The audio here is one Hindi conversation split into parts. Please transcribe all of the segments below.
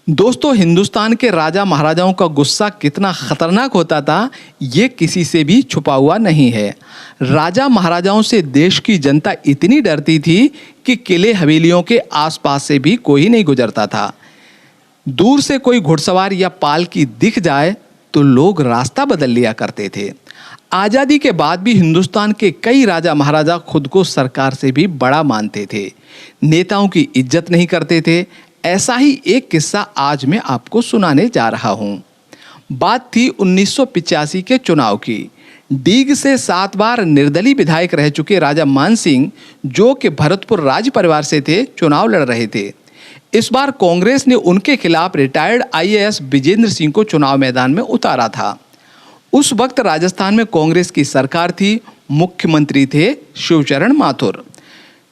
दोस्तों, हिंदुस्तान के राजा महाराजाओं का गुस्सा कितना खतरनाक होता था, ये किसी से भी छुपा हुआ नहीं है। राजा महाराजाओं से देश की जनता इतनी डरती थी कि किले हवेलियों के आसपास से भी कोई नहीं गुजरता था। दूर से कोई घुड़सवार या पालकी दिख जाए तो लोग रास्ता बदल लिया करते थे। आज़ादी के बाद भी हिंदुस्तान के कई राजा महाराजा खुद को सरकार से भी बड़ा मानते थे, नेताओं की इज्जत नहीं करते थे। ऐसा ही एक किस्सा आज मैं आपको सुनाने जा रहा हूँ। बात थी 1985 के चुनाव की। डीग से 7 बार निर्दलीय विधायक रह चुके राजा मानसिंह, जो कि भरतपुर राज परिवार से थे, चुनाव लड़ रहे थे। इस बार कांग्रेस ने उनके खिलाफ रिटायर्ड आईएएस विजेंद्र सिंह को चुनाव मैदान में उतारा था। उस वक्त राजस्थान में कांग्रेस की सरकार थी, मुख्यमंत्री थे शिवचरण माथुर।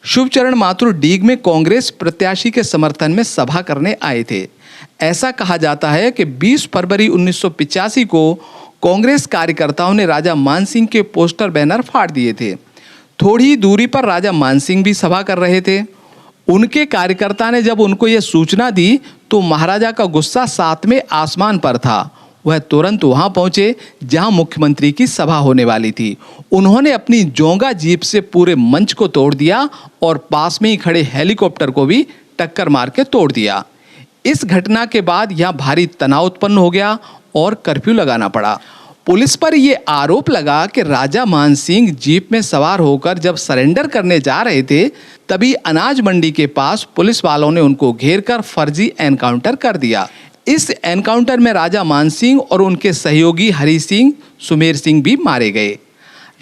शिवचरण माथुर डीग में कांग्रेस प्रत्याशी के समर्थन में सभा करने आए थे। ऐसा कहा जाता है कि 20 फरवरी 1985 को कांग्रेस कार्यकर्ताओं ने राजा मानसिंह के पोस्टर बैनर फाड़ दिए थे। थोड़ी दूरी पर राजा मानसिंह भी सभा कर रहे थे। उनके कार्यकर्ता ने जब उनको यह सूचना दी तो महाराजा का गुस्सा 7वें आसमान पर था। वह तुरंत वहां पहुंचे जहां मुख्यमंत्री की सभा होने वाली थी। उन्होंने अपनी जोंगा जीप से पूरे मंच को तोड़ दिया और पास में ही खड़े हेलीकॉप्टर को भी टक्कर मार के तोड़ दिया। इस घटना के बाद यहां भारी तनाव उत्पन्न हो गया और कर्फ्यू लगाना पड़ा। पुलिस पर यह आरोप लगा कि राजा मानसिंह जीप में सवार होकर जब सरेंडर करने जा रहे थे, तभी अनाज मंडी के पास पुलिस वालों ने उनको घेरकर फर्जी एनकाउंटर कर दिया। इस एनकाउंटर में राजा मानसिंह और उनके सहयोगी हरि सिंह, सुमेर सिंह भी मारे गए।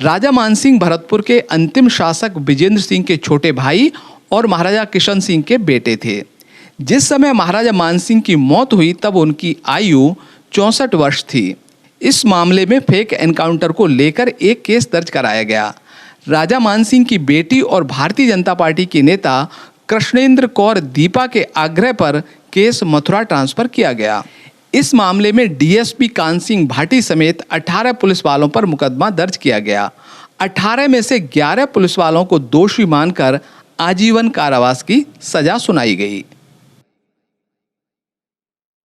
राजा मानसिंह भरतपुर के अंतिम शासक विजेंद्र सिंह के छोटे भाई और महाराजा किशन सिंह के बेटे थे। जिस समय महाराजा मानसिंह की मौत हुई तब उनकी आयु 64 वर्ष थी। इस मामले में फेक एनकाउंटर को लेकर एक केस दर्ज कराया गया। राजा मानसिंह की बेटी और भारतीय जनता पार्टी के नेता कृष्णेंद्र कौर दीपा के आग्रह पर केस मथुरा ट्रांसफर किया गया। इस मामले में डीएसपी कान सिंह भाटी समेत 18 पुलिस वालों पर मुकदमा दर्ज किया गया। 18 में से 11 पुलिस वालों को दोषी मानकर आजीवन कारावास की सजा सुनाई गई।